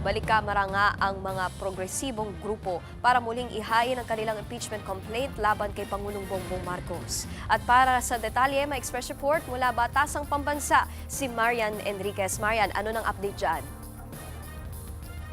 Balik-kamara nga ang mga progresibong grupo para muling ihain ang kanilang impeachment complaint laban kay Pangulong Bongbong Marcos. At para sa detalye, may express report mula Batasang Pambansa si Marian Enriquez. Marian, ano nang update dyan?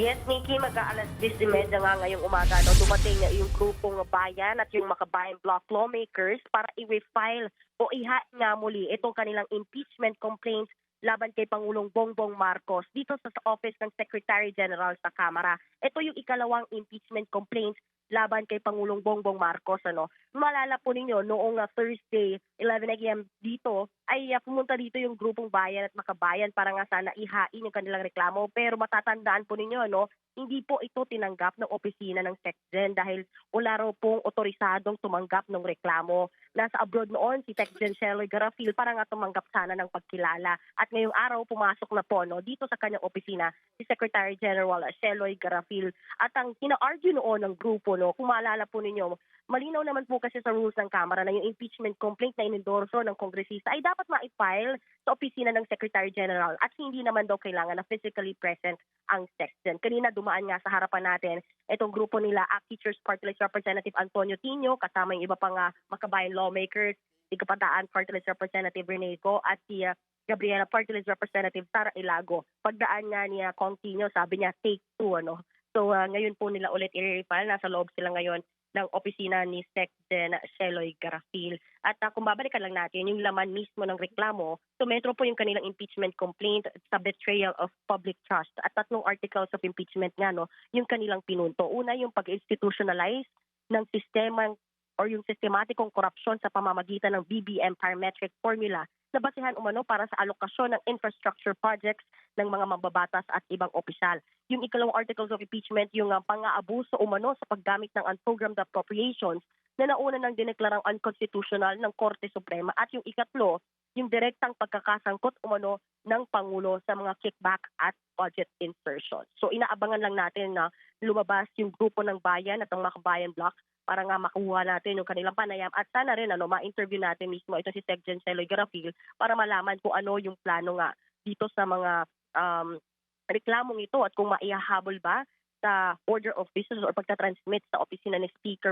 Yes, Nikki, mag-aalas 10:30 nga ngayong umaga. No, dumating yung grupong bayan at yung Makabayan Bloc lawmakers para i-refile o ihain nga muli itong kanilang impeachment complaints laban kay Pangulong Bongbong Marcos dito sa Office ng Secretary General sa Kamara. Ito yung ikalawang impeachment complaints laban kay Pangulong Bongbong Marcos. Malala po ninyo, noong Thursday, 11 a.m. dito, ay pumunta dito yung grupong bayan at Makabayan para nga sana ihain yung kanilang reklamo. Pero matatandaan po ninyo, hindi po ito tinanggap ng opisina ng SecGen dahil wala raw pong otorisadong tumanggap ng reklamo. Nasa abroad noon si SecGen Sheloy Garafil para nga tumanggap sana ng pagkilala. At ngayong araw pumasok na po dito sa kanyang opisina si Secretary General Sheloy Garafil. At ang ina-argue noon ng grupo, kung maalala po ninyo, malinaw naman po kasi sa rules ng Kamara na yung impeachment complaint na inendorso ng kongresista ay dapat ma-file sa opisina ng Secretary General at hindi naman daw kailangan na physically present ang SecGen. Kanina dumaan nga sa harapan natin itong grupo nila, ACT Teachers Party List Representative Antonio Tino, kasama yung iba pang Makabayan lawmakers, si Kabataan Party List Representative Rene Go at si Gabriela Party List Representative Sara Ilago. Pagdaan nga niya Kong Tino, sabi niya take two. So ngayon po nila ulit i-refile, nasa loob sila ngayon ng opisina ni SecGen Sheloy Garafil. At kung babalikan lang natin yung laman mismo ng reklamo, tumetro po yung kanilang impeachment complaint sa betrayal of public trust. At 3 articles of impeachment nga, yung kanilang pinunto. Una, yung pag-institutionalize ng sistema or yung sistematikong korupsyon sa pamamagitan ng BBM parametric formula na basehan umano para sa alokasyon ng infrastructure projects ng mga mambabatas at ibang opisyal. Yung ikalawang articles of impeachment, yung pang-aabuso umano sa paggamit ng unprogrammed appropriations na nauna ng dineklarang unconstitutional ng Korte Suprema. At yung ikatlo, yung direktang pagkakasangkot umano ng Pangulo sa mga kickback at budget insertion. So inaabangan lang natin na lumabas yung grupo ng bayan at ang Makabayan Bloc para nga makuha natin yung kanilang panayam at sana rin ma-interview natin mismo ito si SecGen Sheloy Garafil para malaman kung ano yung plano nga dito sa mga reklamong ito at kung maihahabol ba sa order of business or pagtatransmit sa opisina ni Speaker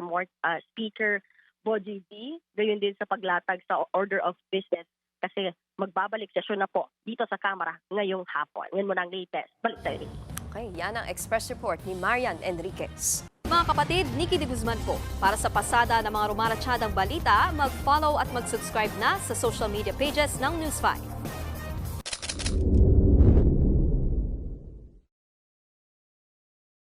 Boji D, gayon din sa paglatag sa order of business kasi magbabalik sesyon na po dito sa Kamara ngayong hapon. Yan mo na ang latest. Balik tayo. Okay, yan ang express report ni Marian Enriquez. Mga kapatid, Nikki de Guzman po. Para sa pasada ng mga rumaratsyadang balita, mag-follow at mag-subscribe na sa social media pages ng News 5.